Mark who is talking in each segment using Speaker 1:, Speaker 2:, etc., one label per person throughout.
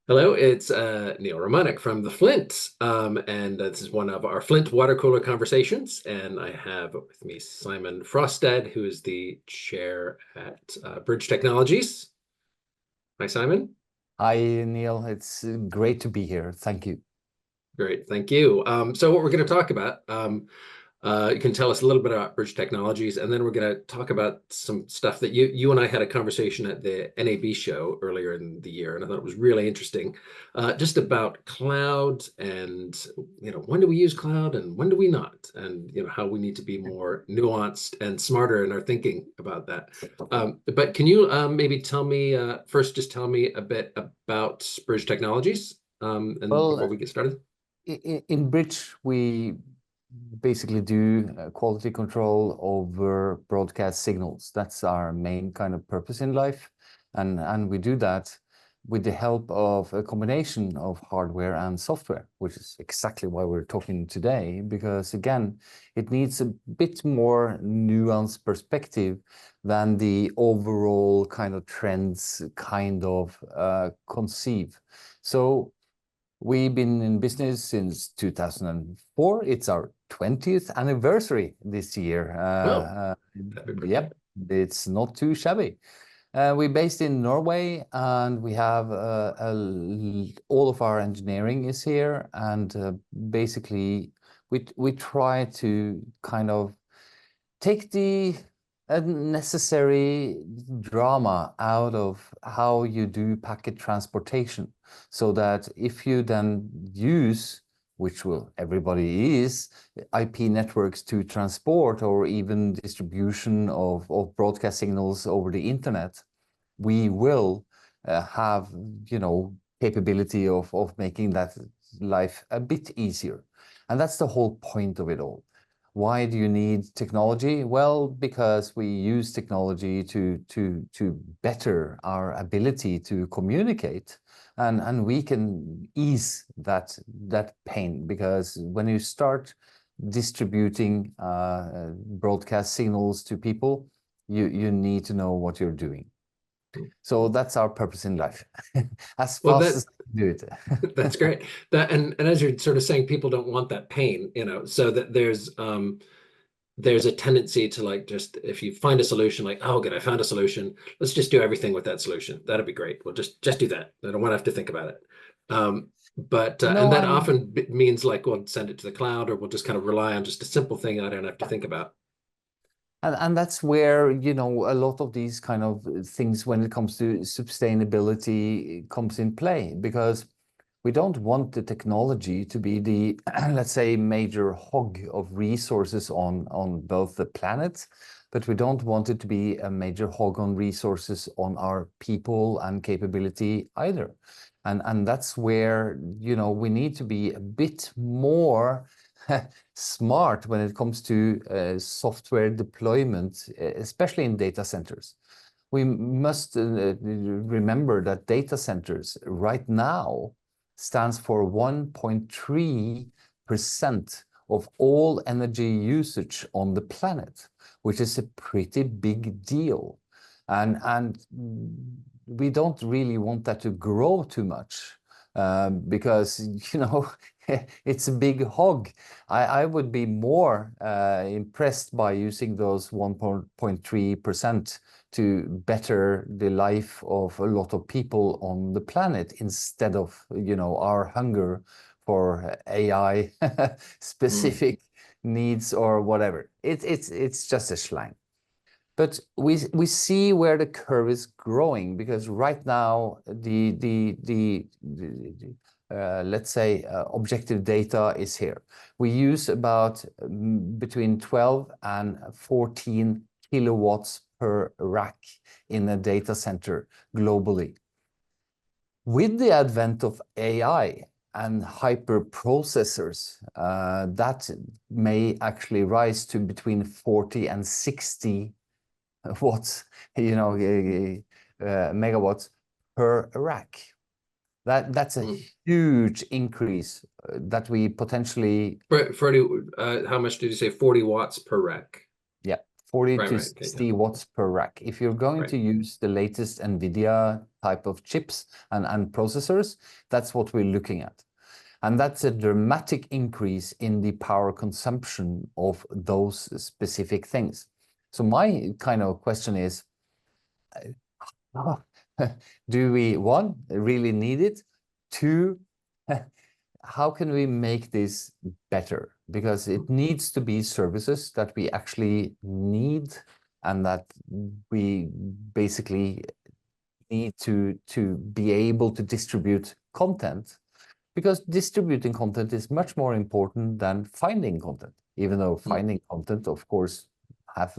Speaker 1: Hello, it's Neil Romanek from the Flint, and this is one of our Flint Water Cooler conversations. And I have with me Simen Frostad, who is the chair at Bridge Technologies. Hi, Simon.
Speaker 2: Hi, Neil. It's great to be here. Thank you.
Speaker 1: Great, thank you. So what we're going to talk about, you can tell us a little bit about Bridge Technologies, and then we're going to talk about some stuff that you and I had a conversation at the NAB show earlier in the year, and I thought it was really interesting, just about cloud and when do we use cloud and when do we not, and how we need to be more nuanced and smarter in our thinking about that. But can you maybe tell me first, just tell me a bit about Bridge Technologies, and before
Speaker 2: Well,
Speaker 1: we get started?
Speaker 2: in Bridge, we basically do quality control over broadcast signals. That's our main kind of purpose in life. And we do that with the help of a combination of hardware and software, which is exactly why we're talking today, because again, it needs a bit more nuanced perspective than the overall kind of trends kind of conceive. So we've been in business since 2004. It's our 20th anniversary this year.
Speaker 1: Oh, happy birthday.
Speaker 2: Yep, it's not too shabby. We're based in Norway, and we have all of our engineering is here, and basically we try to kind of take the necessary drama out of how you do packet transportation, so that if you then use, which will everybody is, IP networks to transport or even distribution of broadcast signals over the internet, we will have, capability of making that life a bit easier. And that's the whole point of it all. Why do you need technology? Well, because we use technology to better our ability to communicate, and we can ease that pain, because when you start distributing broadcast signals to people, you need to know what you're doing. So that's our purpose in life, as
Speaker 1: Well,
Speaker 2: fast
Speaker 1: that
Speaker 2: as I do it.
Speaker 1: that's great. That and as you're sort of saying, people don't want that pain, so that there's a tendency to, like, just if you find a solution, like, oh good, I found a solution, let's just do everything with that solution. That'd be great. We'll just do that. I don't want to have to think about it. But and
Speaker 2: No,
Speaker 1: that
Speaker 2: and
Speaker 1: often means, like, we'll send it to the cloud, or we'll just kind of rely on just a simple thing I don't have to think about.
Speaker 2: And that's where, a lot of these kind of things when it comes to sustainability comes in play, because we don't want the technology to be the, let's say, major hog of resources on both the planet, but we don't want it to be a major hog on resources on our people and capability either. And that's where, we need to be a bit more smart when it comes to software deployment, especially in data centers. We must remember that data centers right now stands for 1.3% of all energy usage on the planet, which is a pretty big deal. And we don't really want that to grow too much, because, it's a big hog. I would be more impressed by using those 1.3% to better the life of a lot of people on the planet, instead of, our hunger for AI
Speaker 1: Mm.
Speaker 2: specific needs or whatever. It's just a slang. But we see where the curve is growing, because right now let's say objective data is here. We use about between 12 and 14 kilowatts per rack in a data center globally. With the advent of AI and hyper processors, that may actually rise to between 40 and 60 watts, megawatts per rack. That's a
Speaker 1: Mm.
Speaker 2: huge increase that we potentially,
Speaker 1: 40, how much did you say? 40 watts per rack?
Speaker 2: yeah, 40
Speaker 1: Right,
Speaker 2: to
Speaker 1: right. Okay, yeah.
Speaker 2: 60 watts per rack. If you're going
Speaker 1: Right.
Speaker 2: to use the latest NVIDIA type of chips and processors, that's what we're looking at. And that's a dramatic increase in the power consumption of those specific things. So my kind of question is, do we, one, really need it? Two, how can we make this better? Because it needs to be services that we actually need and that we basically need to be able to distribute content, because distributing content is much more important than finding content, even though finding content, of course, have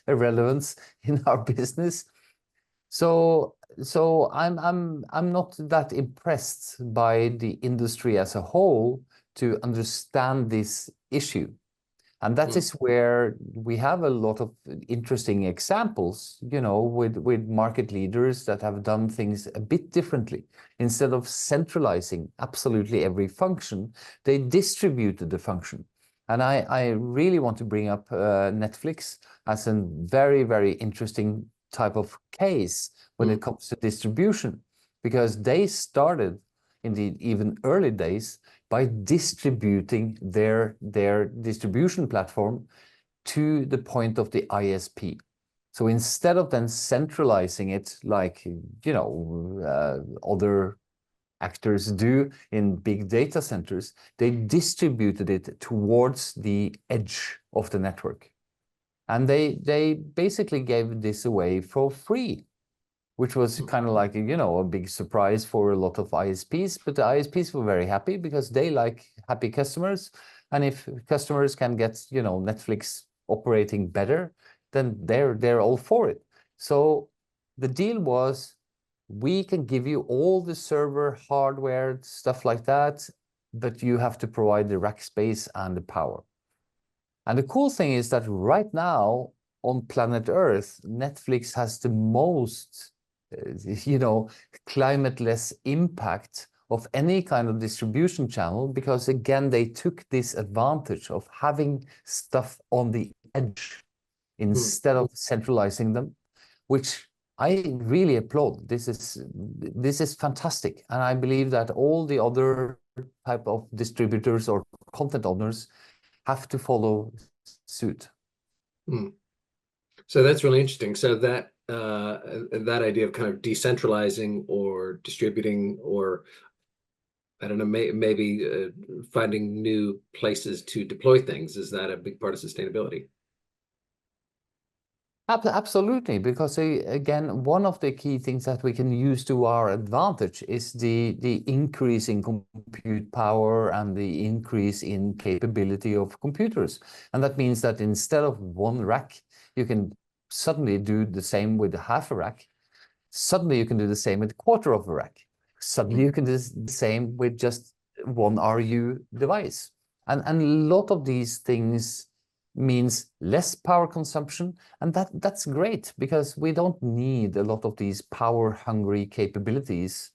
Speaker 2: a relevance in our business. So I'm not that impressed by the industry as a whole to understand this issue. And that is where we have a lot of interesting examples, you know, with market leaders that have done things a bit differently. Instead of centralizing absolutely every function, they distributed the function. And I really want to bring up Netflix as a very, very interesting type of case when it comes to distribution, because they started in the even early days by distributing their distribution platform to the point of the ISP. So instead of then centralizing it like, you know, other actors do in big data centers, they distributed it towards the edge of the network. And they basically gave this away for free, which was kind of like, you know, a big surprise for a lot of ISPs. But the ISPs were very happy because they like happy customers. And if customers can get, you know, Netflix operating better, then they're all for it. So the deal was, we can give you all the server hardware, stuff like that, but you have to provide the rack space and the power. And the cool thing is that right now on planet Earth, Netflix has the most, you know, climate-less impact of any kind of distribution channel, because again, they took this advantage of having stuff on the edge instead of centralizing them, which I really applaud. This is fantastic. And I believe that all the other type of distributors or content owners have to follow suit.
Speaker 1: So that's really interesting. So that that idea of kind of decentralizing or distributing, or I don't know, maybe finding new places to deploy things, is that a big part of sustainability?
Speaker 2: Absolutely, because again, one of the key things that we can use to our advantage is the increase in compute power and the increase in capability of computers. And that means that instead of one rack, you can suddenly do the same with half a rack. Suddenly you can do the same with a quarter of a rack. Suddenly you can do the same with just one RU device. And a lot of these things means less power consumption, and that's great, because we don't need a lot of these power hungry capabilities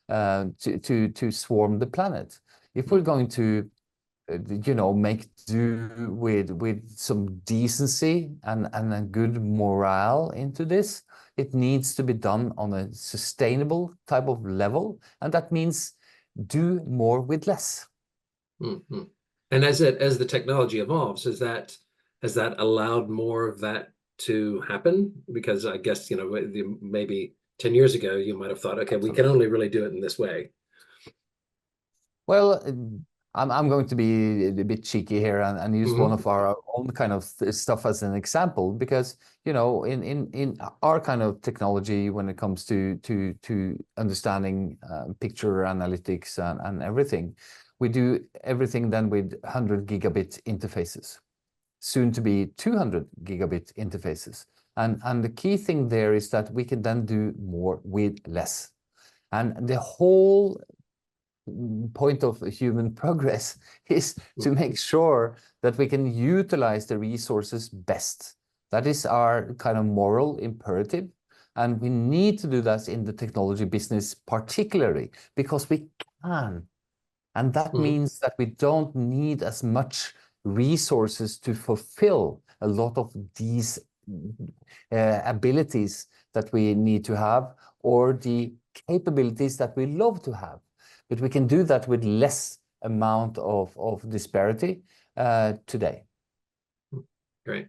Speaker 2: to swarm the planet. If we're going to you know, make do with some decency and a good morale into this, it needs to be done on a sustainable type of level, and that means do more with less.
Speaker 1: And as the technology evolves, has that allowed more of that to happen? Because I guess, you know, maybe 10 years ago, you might have thought, okay, we can only really do it in this way.
Speaker 2: Well, I'm going to be a bit cheeky here and use one of our own kind of stuff as an example, because, you know, in our kind of technology, when it comes to understanding picture analytics and everything, we do everything then with 100 gigabit interfaces, soon to be 200 gigabit interfaces. And the key thing there is that we can then do more with less. And the whole point of human progress is to make sure that we can utilize the resources best. That is our kind of moral imperative. And we need to do that in the technology business, particularly because we can. And that means that we don't need as much resources to fulfill a lot of these abilities that we need to have, or the capabilities that we love to have. But we can do that with less amount of disparity today.
Speaker 1: Great.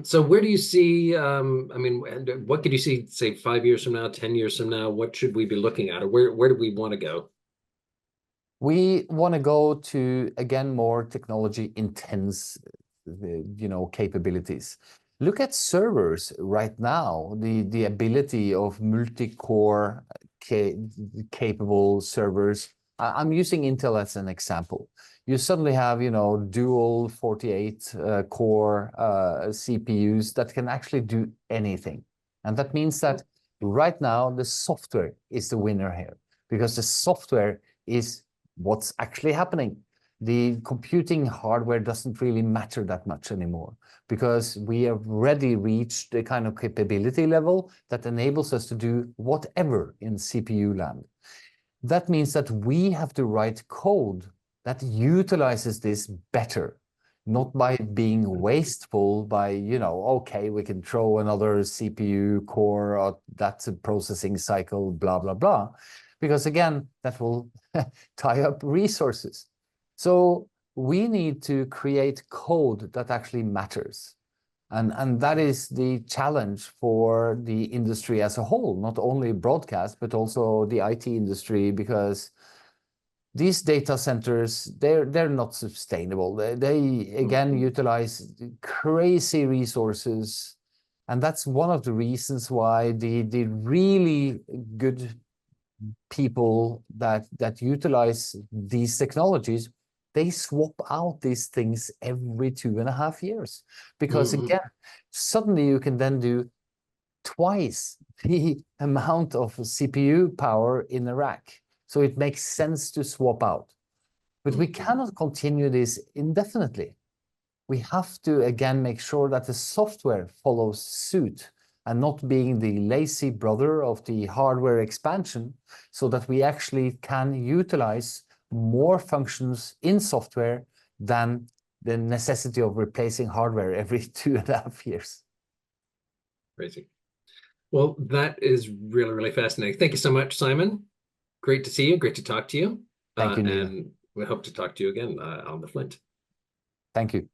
Speaker 1: So where do you see, I mean, and what could you see, say, 5 years from now, 10 years from now? What should we be looking at, or where do we want to go?
Speaker 2: We want to go to, again, more technology intense, capabilities. Look at servers right now, the ability of multi-core capable servers. I'm using Intel as an example. You suddenly have, dual 48 core CPUs that can actually do anything. And that means that right now the software is the winner here, because the software is what's actually happening. The computing hardware doesn't really matter that much anymore, because we have already reached the kind of capability level that enables us to do whatever in CPU land. That means that we have to write code that utilizes this better, not by being wasteful by, okay, we can throw another CPU core, that's a processing cycle, blah, blah, blah. Because again, that will tie up resources. So we need to create code that actually matters. And that is the challenge for the industry as a whole, not only broadcast, but also the IT industry, because these data centers, they're not sustainable. They again utilize crazy resources. And that's one of the reasons why the really good people that utilize these technologies, they swap out these things every 2.5 years. Because again, suddenly you can then do twice the amount of CPU power in a rack. So it makes sense to swap out. But we cannot continue this indefinitely. We have to, again, make sure that the software follows suit and not being the lazy brother of the hardware expansion, so that we actually can utilize more functions in software than the necessity of replacing hardware every 2.5 years.
Speaker 1: Crazy. Well, that is really, really fascinating. Thank you so much, Simen. Great to see you. Great to talk to you.
Speaker 2: Thank you, Neil.
Speaker 1: And we hope to talk to you again on the Flint.
Speaker 2: Thank you.